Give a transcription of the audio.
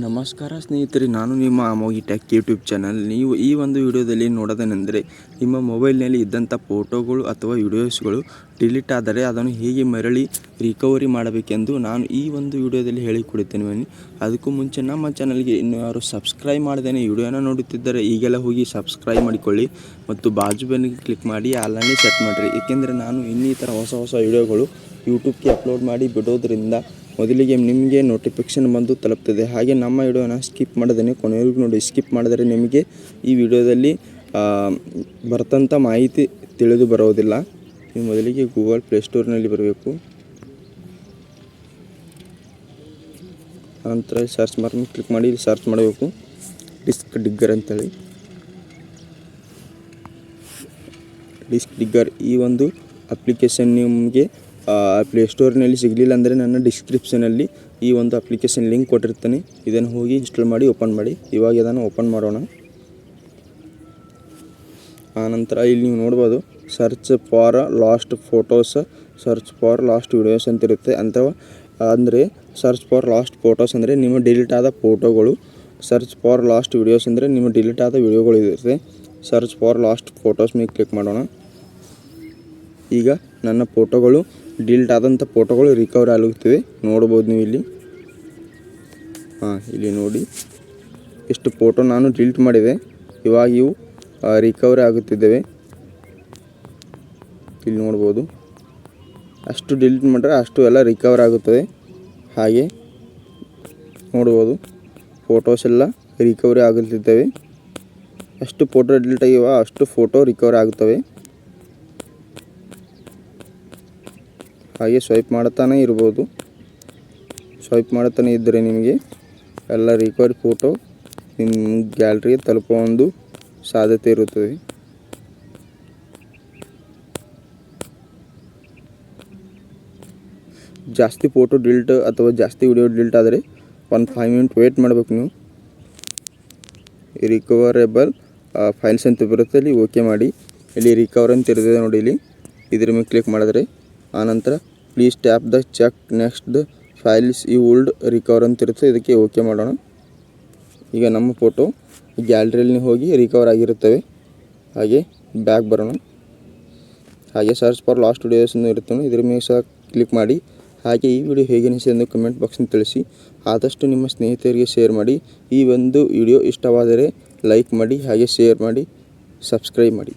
ನಮಸ್ಕಾರ ಸ್ನೇಹಿತರೆ, ನಾನು ನಿಮ್ಮ ಅಮೋಘಿ ಟೆಕ್ ಯೂಟ್ಯೂಬ್ ಚಾನಲ್. ನೀವು ಈ ಒಂದು ವಿಡಿಯೋದಲ್ಲಿ ನೋಡೋದೇನೆಂದರೆ, ನಿಮ್ಮ ಮೊಬೈಲ್ನಲ್ಲಿ ಇದ್ದಂಥ ಫೋಟೋಗಳು ಅಥವಾ ವಿಡಿಯೋಸ್ಗಳು ಡಿಲೀಟ್ ಆದರೆ ಅದನ್ನು ಹೇಗೆ ಮರಳಿ ರಿಕವರಿ ಮಾಡಬೇಕೆಂದು ನಾನು ಈ ಒಂದು ವಿಡಿಯೋದಲ್ಲಿ ಹೇಳಿಕೊಡುತ್ತೇನೆ ಬನ್ನಿ. ಅದಕ್ಕೂ ಮುಂಚೆ ನಮ್ಮ ಚಾನಲ್ಗೆ ಇನ್ನೂ ಯಾರು ಸಬ್ಸ್ಕ್ರೈಬ್ ಮಾಡದೇನೆ ವಿಡಿಯೋನ ನೋಡುತ್ತಿದ್ದರೆ ಈಗೆಲ್ಲ ಹೋಗಿ ಸಬ್ಸ್ಕ್ರೈಬ್ ಮಾಡಿಕೊಳ್ಳಿ ಮತ್ತು ಬಾಜು ಬೆನ್ನಿಗೆ ಕ್ಲಿಕ್ ಮಾಡಿ ಆಲನ್ನೇ ಸೆಟ್ ಮಾಡಿರಿ. ಏಕೆಂದರೆ ನಾನು ಇನ್ನಿತರ ಹೊಸ ವಿಡಿಯೋಗಳು ಯೂಟ್ಯೂಬ್ಗೆ ಅಪ್ಲೋಡ್ ಮಾಡಿ ಬಿಡೋದ್ರಿಂದ ಮೊದಲಿಗೆ ನಿಮಗೆ ನೋಟಿಫಿಕೇಷನ್ ಬಂದು ತಲುಪ್ತದೆ. ಹಾಗೆ ನಮ್ಮ ವಿಡಿಯೋನ ಸ್ಕಿಪ್ ಮಾಡದೇ ಕೊನೆಯವರೆಗೂ ನೋಡಿ. ಸ್ಕಿಪ್ ಮಾಡಿದರೆ ನಿಮಗೆ ಈ ವಿಡಿಯೋದಲ್ಲಿ ಬರ್ತಂಥ ಮಾಹಿತಿ ತಿಳಿದು ಬರೋದಿಲ್ಲ. ನೀವು ಮೊದಲಿಗೆ ಗೂಗಲ್ ಪ್ಲೇಸ್ಟೋರ್ನಲ್ಲಿ ಬರಬೇಕು. ನಂತರ ಸರ್ಚ್ ಮಾರ್ಕ್ ಕ್ಲಿಕ್ ಮಾಡಿ ಇಲ್ಲಿ ಸರ್ಚ್ ಮಾಡಬೇಕು ಡಿಸ್ಕ್ ಡಿಗ್ಗರ್ ಅಂತೇಳಿ. ಡಿಸ್ಕ್ ಡಿಗ್ಗರ್ ಈ ಒಂದು ಅಪ್ಲಿಕೇಶನ್ ನಿಮಗೆ ಪ್ಲೇಸ್ಟೋರ್ನಲ್ಲಿ ಸಿಗಲಿಲ್ಲ ಅಂದರೆ ನನ್ನ ಡಿಸ್ಕ್ರಿಪ್ಷನಲ್ಲಿ ಈ ಒಂದು ಅಪ್ಲಿಕೇಶನ್ ಲಿಂಕ್ ಕೊಟ್ಟಿರ್ತೀನಿ. ಇದನ್ನು ಹೋಗಿ ಇನ್ಸ್ಟಾಲ್ ಮಾಡಿ ಓಪನ್ ಮಾಡಿ. ಇವಾಗ ಇದನ್ನು ಓಪನ್ ಮಾಡೋಣ. ಆನಂತರ ಇಲ್ಲಿ ನೀವು ನೋಡ್ಬೋದು search for last photos, search for last videos ಅಂತ ಇರುತ್ತೆ. ಅಂದರೆ ಸರ್ಚ್ ಫಾರ್ ಲಾಸ್ಟ್ ಫೋಟೋಸ್ ಅಂದರೆ ನಿಮ್ಮ ಡಿಲೀಟ್ ಆದ ಫೋಟೋಗಳು, ಸರ್ಚ್ ಫಾರ್ ಲಾಸ್ಟ್ ವಿಡಿಯೋಸ್ ಅಂದರೆ ನಿಮ್ಮ ಡಿಲೀಟ್ ಆದ ವಿಡಿಯೋಗಳು ಇರುತ್ತೆ. ಸರ್ಚ್ ಫಾರ್ ಲಾಸ್ಟ್ ಫೋಟೋಸ್ ಮೇಲೆ ಕ್ಲಿಕ್ ಮಾಡೋಣ. ಈಗ ನನ್ನ ಫೋಟೋಗಳು ಡಿಲೀಟ್ ಆದಂಥ ಫೋಟೋಗಳು ರಿಕವರ್ ಆಗುತ್ತಿವೆ. ನೋಡ್ಬೋದು ನೀವು ಇಲ್ಲಿ. ಇಲ್ಲಿ ನೋಡಿ ಎಷ್ಟು ಫೋಟೋ ನಾನು ಡಿಲೀಟ್ ಮಾಡಿದೆ. ಇವಾಗ ಇವು ರಿಕವರಿ ಆಗುತ್ತಿದ್ದೇವೆ. ಇಲ್ಲಿ ನೋಡ್ಬೋದು ಅಷ್ಟು ಡಿಲೀಟ್ ಮಾಡಿದ್ರೆ ಅಷ್ಟು ಎಲ್ಲ ರಿಕವರ್ ಆಗುತ್ತದೆ. ಹಾಗೆ ನೋಡ್ಬೋದು ಫೋಟೋಸ್ ಎಲ್ಲ ರಿಕವರಿ ಆಗುತ್ತಿದ್ದೇವೆ. ಎಷ್ಟು ಫೋಟೋ ಡಿಲೀಟ್ ಆಗಿವ ಅಷ್ಟು ಫೋಟೋ ರಿಕವರ್ ಆಗುತ್ತವೆ. ಹಾಗೆ ಸ್ವೈಪ್ ಮಾಡ್ತಾನೆ ಇರ್ಬೋದು. ಸ್ವೈಪ್ ಮಾಡ್ತಾನೆ ಇದ್ದರೆ ನಿಮಗೆ ಎಲ್ಲ ರಿಕವರಿ ಫೋಟೋ ನಿಮ್ಮ ಗ್ಯಾಲರಿಗೆ ತಲುಪೋ ಒಂದು ಸಾಧ್ಯತೆ ಇರುತ್ತದೆ. ಜಾಸ್ತಿ ಫೋಟೋ ಡಿಲೀಟ್ ಅಥವಾ ಜಾಸ್ತಿ ವಿಡಿಯೋ ಡಿಲೀಟ್ ಆದರೆ 5 ಮಿನಿಟ್ ವೇಟ್ ಮಾಡಬೇಕು ನೀವು. ರಿಕವರೇಬಲ್ ಫೈಲ್ಸ್ ಅಂತ ಬರುತ್ತೆ, ಅಲ್ಲಿ ಓಕೆ ಮಾಡಿ. ಇಲ್ಲಿ ರಿಕವರ್ ಅಂತ ಇರ್ತದೆ ನೋಡಿ. ಇಲ್ಲಿ ಇದ್ರ ಮೇಲೆ ಕ್ಲಿಕ್ ಮಾಡಿದ್ರೆ ಆನಂತರ please tap the check next the files you would recover ಅಂತ ಇರುತ್ತೆ. ಇದಕ್ಕೆ ಓಕೆ ಮಾಡೋಣ. ಈಗ ನಮ್ಮ ಫೋಟೋ ಗ್ಯಾಲರಿಯಲ್ಲಿ ಹೋಗಿ ರಿಕವರ್ ಆಗಿರುತ್ತವೆ. ಹಾಗೆ ಬ್ಯಾಕ್ ಬರೋಣ. ಹಾಗೆ ಸರ್ಚ್ ಫಾರ್ ಲಾಸ್ಟ್ ವಿಡಿಯೋಸ್ ಇರುತ್ತೆ, ಇದ್ರ ಮೇಲೆ ಸಹ ಕ್ಲಿಕ್ ಮಾಡಿ. ಹಾಗೆ ಈ ವಿಡಿಯೋ ಹೇಗೆ ಅನಿಸಿದೆ ಎಂದು ಕಮೆಂಟ್ ಬಾಕ್ಸ್ನಲ್ಲಿ ತಿಳಿಸಿ. ಆದಷ್ಟು ನಿಮ್ಮ ಸ್ನೇಹಿತರಿಗೆ ಶೇರ್ ಮಾಡಿ. ಈ ಒಂದು ವಿಡಿಯೋ ಇಷ್ಟವಾದರೆ ಲೈಕ್ ಮಾಡಿ, ಹಾಗೆ ಶೇರ್ ಮಾಡಿ, ಸಬ್ಸ್ಕ್ರೈಬ್ ಮಾಡಿ.